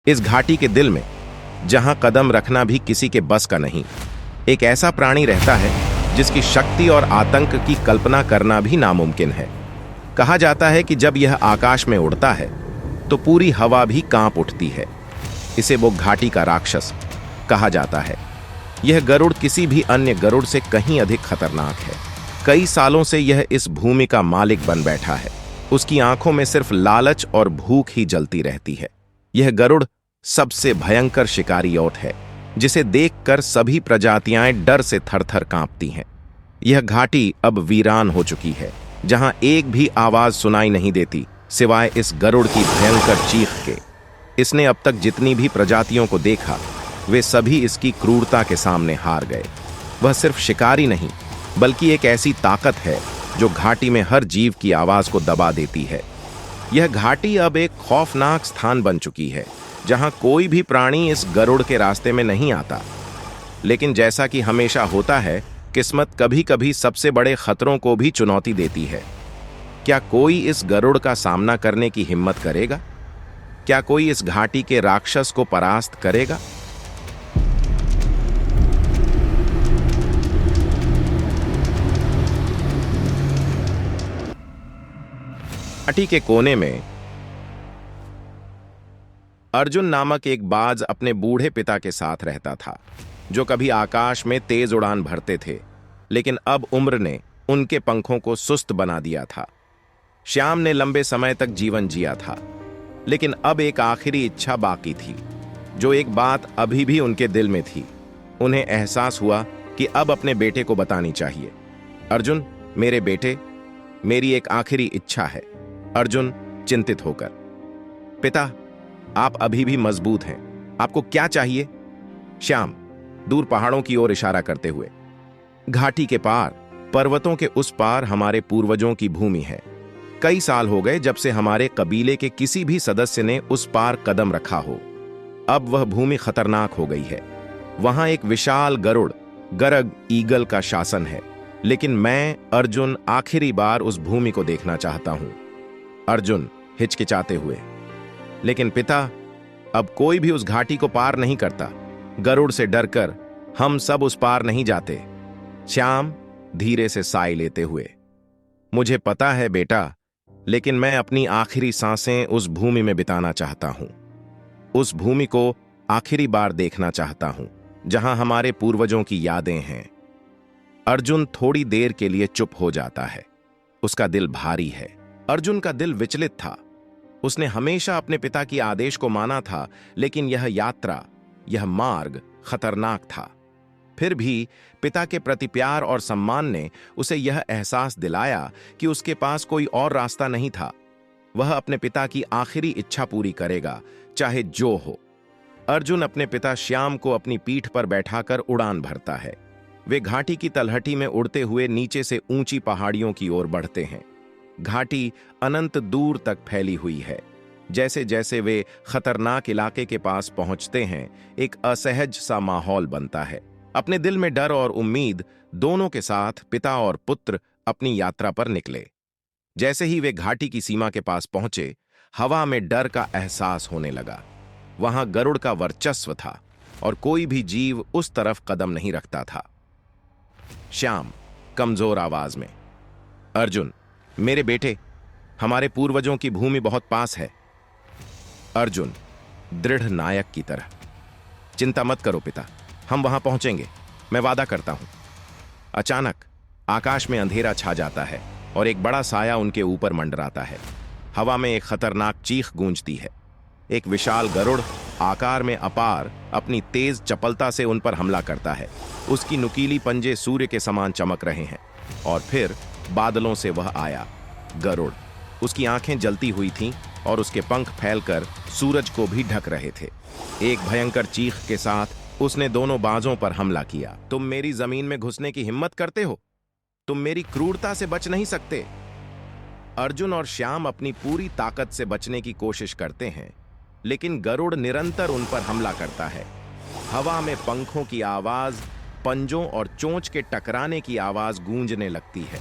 इस घाटी के दिल में, जहां कदम रखना भी किसी के बस का नहीं, एक ऐसा प्राणी रहता है जिसकी शक्ति और आतंक की कल्पना करना भी नामुमकिन है। कहा जाता है कि जब यह आकाश में उड़ता है तो पूरी हवा भी कांप उठती है। इसे वो घाटी का राक्षस कहा जाता है। यह गरुड़ किसी भी अन्य गरुड़ से कहीं अधिक खतरनाक है। कई सालों से यह इस भूमि का मालिक बन बैठा है। उसकी आंखों में सिर्फ लालच और भूख ही जलती रहती है। यह गरुड़ सबसे भयंकर शिकारी ओट है, जिसे देखकर सभी प्रजातियां डर से थरथर कांपती हैं। यह घाटी अब वीरान हो चुकी है, जहां एक भी आवाज सुनाई नहीं देती सिवाय इस गरुड़ की भयंकर चीख के। इसने अब तक जितनी भी प्रजातियों को देखा, वे सभी इसकी क्रूरता के सामने हार गए। वह सिर्फ शिकारी नहीं, बल्कि एक ऐसी ताकत है जो घाटी में हर जीव की आवाज को दबा देती है। यह घाटी अब एक खौफनाक स्थान बन चुकी है, जहां कोई भी प्राणी इस गरुड़ के रास्ते में नहीं आता। लेकिन जैसा कि हमेशा होता है, किस्मत कभी कभी सबसे बड़े खतरों को भी चुनौती देती है। क्या कोई इस गरुड़ का सामना करने की हिम्मत करेगा? क्या कोई इस घाटी के राक्षस को परास्त करेगा? घाटी के कोने में अर्जुन नामक एक बाज अपने बूढ़े पिता के साथ रहता था, जो कभी आकाश में तेज उड़ान भरते थे, लेकिन अब उम्र ने उनके पंखों को सुस्त बना दिया था। श्याम ने लंबे समय तक जीवन जिया था, लेकिन अब एक आखिरी इच्छा बाकी थी, जो एक बात अभी भी उनके दिल में थी। उन्हें एहसास हुआ कि अब अपने बेटे को बतानी चाहिए। अर्जुन, मेरे बेटे, मेरी एक आखिरी इच्छा है। अर्जुन चिंतित होकर, पिता, आप अभी भी मजबूत हैं, आपको क्या चाहिए? श्याम दूर पहाड़ों की ओर इशारा करते हुए, घाटी के पार, पर्वतों के उस पार हमारे पूर्वजों की भूमि है। कई साल हो गए जब से हमारे कबीले के किसी भी सदस्य ने उस पार कदम रखा हो। अब वह भूमि खतरनाक हो गई है। वहां एक विशाल गरुड़, गरग ईगल का शासन है, लेकिन मैं, अर्जुन, आखिरी बार उस भूमि को देखना चाहता हूं। अर्जुन हिचकिचाते हुए, लेकिन पिता, अब कोई भी उस घाटी को पार नहीं करता। गरुड़ से डरकर हम सब उस पार नहीं जाते। श्याम धीरे से साय लेते हुए, मुझे पता है बेटा, लेकिन मैं अपनी आखिरी सांसें उस भूमि में बिताना चाहता हूं। उस भूमि को आखिरी बार देखना चाहता हूं, जहां हमारे पूर्वजों की यादें हैं। अर्जुन थोड़ी देर के लिए चुप हो जाता है। उसका दिल भारी है। अर्जुन का दिल विचलित था। उसने हमेशा अपने पिता की आदेश को माना था, लेकिन यह यात्रा, यह मार्ग खतरनाक था। फिर भी पिता के प्रति प्यार और सम्मान ने उसे यह एहसास दिलाया कि उसके पास कोई और रास्ता नहीं था। वह अपने पिता की आखिरी इच्छा पूरी करेगा, चाहे जो हो। अर्जुन अपने पिता श्याम को अपनी पीठ पर बैठाकर उड़ान भरता है। वे घाटी की तलहटी में उड़ते हुए नीचे से ऊंची पहाड़ियों की ओर बढ़ते हैं। घाटी अनंत दूर तक फैली हुई है। जैसे जैसे वे खतरनाक इलाके के पास पहुंचते हैं, एक असहज सा माहौल बनता है। अपने दिल में डर और उम्मीद दोनों के साथ पिता और पुत्र अपनी यात्रा पर निकले। जैसे ही वे घाटी की सीमा के पास पहुंचे, हवा में डर का एहसास होने लगा। वहां गरुड़ का वर्चस्व था और कोई भी जीव उस तरफ कदम नहीं रखता था। श्याम कमजोर आवाज में, अर्जुन, मेरे बेटे, हमारे पूर्वजों की भूमि बहुत पास है। अर्जुन दृढ़ नायक की तरह, चिंता मत करो पिता, हम वहां पहुंचेंगे, मैं वादा करता हूं। अचानक आकाश में अंधेरा छा जाता है और एक बड़ा साया उनके ऊपर मंडराता है। हवा में एक खतरनाक चीख गूंजती है। एक विशाल गरुड़, आकार में अपार, अपनी तेज चपलता से उन पर हमला करता है। उसकी नुकीली पंजे सूर्य के समान चमक रहे हैं। और फिर बादलों से वह आया। गरुड़, उसकी आंखें जलती हुई थीं और उसके पंख फैलकर सूरज को भी ढक रहे थे। एक भयंकर चीख के साथ उसने दोनों बाजों पर हमला किया। तुम मेरी जमीन में घुसने की हिम्मत करते हो? तुम मेरी क्रूरता से बच नहीं सकते। अर्जुन और श्याम अपनी पूरी ताकत से बचने की कोशिश करते हैं, लेकिन गरुड़ निरंतर उन पर हमला करता है। हवा में पंखों की आवाज, पंजों और चोंच के टकराने की आवाज गूंजने लगती है।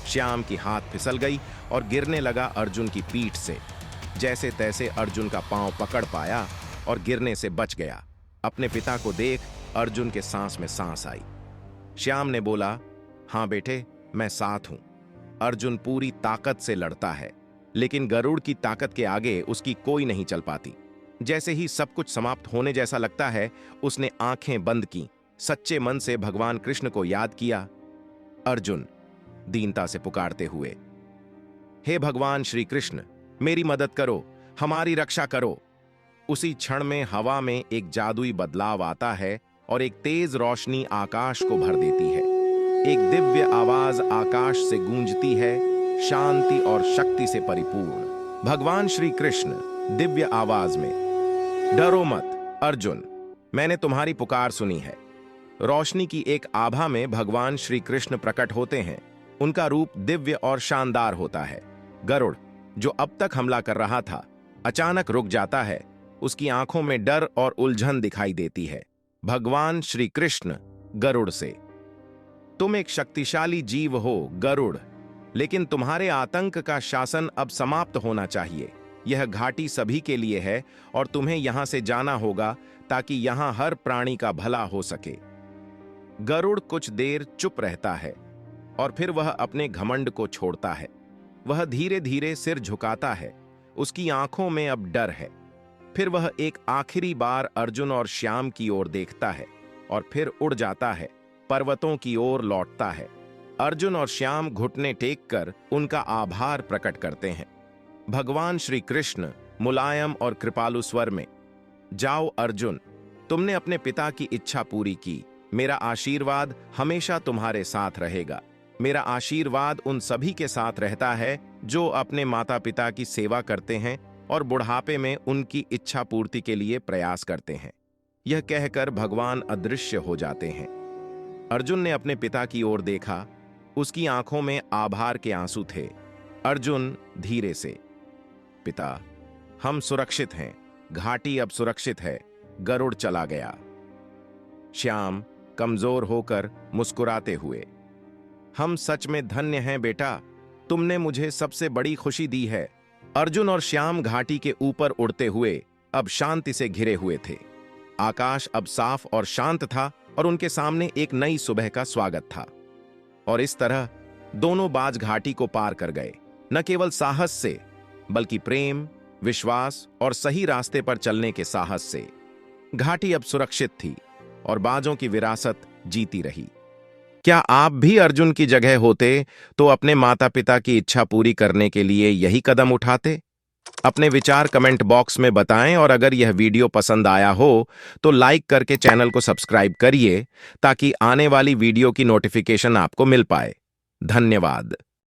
श्याम की हाथ फिसल गई और गिरने लगा अर्जुन की पीठ से। जैसे तैसे अर्जुन का पांव पकड़ पाया और गिरने से बच गया। अपने पिता को देख अर्जुन के सांस में सांस आई। श्याम ने बोला, हाँ बेटे, मैं साथ हूं। अर्जुन पूरी ताकत से लड़ता है, लेकिन गरुड़ की ताकत के आगे उसकी कोई नहीं चल पाती। जैसे ही सब कुछ समाप्त होने जैसा लगता है, उसने आंखें बंद की, सच्चे मन से भगवान कृष्ण को याद किया। अर्जुन दीनता से पुकारते हुए, हे भगवान श्री कृष्ण, मेरी मदद करो, हमारी रक्षा करो। उसी क्षण में हवा में एक जादुई बदलाव आता है और एक तेज रोशनी आकाश को भर देती है। एक दिव्य आवाज आकाश से गूंजती है, शांति और शक्ति से परिपूर्ण। भगवान श्री कृष्ण दिव्य आवाज में, डरो मत अर्जुन, मैंने तुम्हारी पुकार सुनी है। रोशनी की एक आभा में भगवान श्री कृष्ण प्रकट होते हैं। उनका रूप दिव्य और शानदार होता है। गरुड़, जो अब तक हमला कर रहा था, अचानक रुक जाता है। उसकी आंखों में डर और उलझन दिखाई देती है। भगवान श्री कृष्ण गरुड़ से, तुम एक शक्तिशाली जीव हो गरुड़, लेकिन तुम्हारे आतंक का शासन अब समाप्त होना चाहिए। यह घाटी सभी के लिए है और तुम्हें यहां से जाना होगा ताकि यहां हर प्राणी का भला हो सके। गरुड़ कुछ देर चुप रहता है और फिर वह अपने घमंड को छोड़ता है। वह धीरे धीरे सिर झुकाता है। उसकी आंखों में अब डर है। फिर वह एक आखिरी बार अर्जुन और श्याम की ओर देखता है और फिर उड़ जाता है, पर्वतों की ओर लौटता है। अर्जुन और श्याम घुटने टेक कर उनका आभार प्रकट करते हैं। भगवान श्री कृष्ण मुलायम और कृपालु स्वर में, जाओ अर्जुन, तुमने अपने पिता की इच्छा पूरी की। मेरा आशीर्वाद हमेशा तुम्हारे साथ रहेगा। मेरा आशीर्वाद उन सभी के साथ रहता है जो अपने माता पिता की सेवा करते हैं और बुढ़ापे में उनकी इच्छा पूर्ति के लिए प्रयास करते हैं। यह कहकर भगवान अदृश्य हो जाते हैं। अर्जुन ने अपने पिता की ओर देखा। उसकी आंखों में आभार के आंसू थे। अर्जुन धीरे से, पिता, हम सुरक्षित हैं, घाटी अब सुरक्षित है। गरुड़ चला गया। श्याम कमजोर होकर मुस्कुराते हुए, हम सच में धन्य हैं बेटा, तुमने मुझे सबसे बड़ी खुशी दी है। अर्जुन और श्याम घाटी के ऊपर उड़ते हुए अब शांति से घिरे हुए थे। आकाश अब साफ और शांत था और उनके सामने एक नई सुबह का स्वागत था। और इस तरह दोनों बाज घाटी को पार कर गए, न केवल साहस से, बल्कि प्रेम, विश्वास और सही रास्ते पर चलने के साहस से। घाटी अब सुरक्षित थी और बाजों की विरासत जीती रही। क्या आप भी अर्जुन की जगह होते तो अपने माता पिता की इच्छा पूरी करने के लिए यही कदम उठाते? अपने विचार कमेंट बॉक्स में बताएं और अगर यह वीडियो पसंद आया हो तो लाइक करके चैनल को सब्सक्राइब करिए ताकि आने वाली वीडियो की नोटिफिकेशन आपको मिल पाए। धन्यवाद।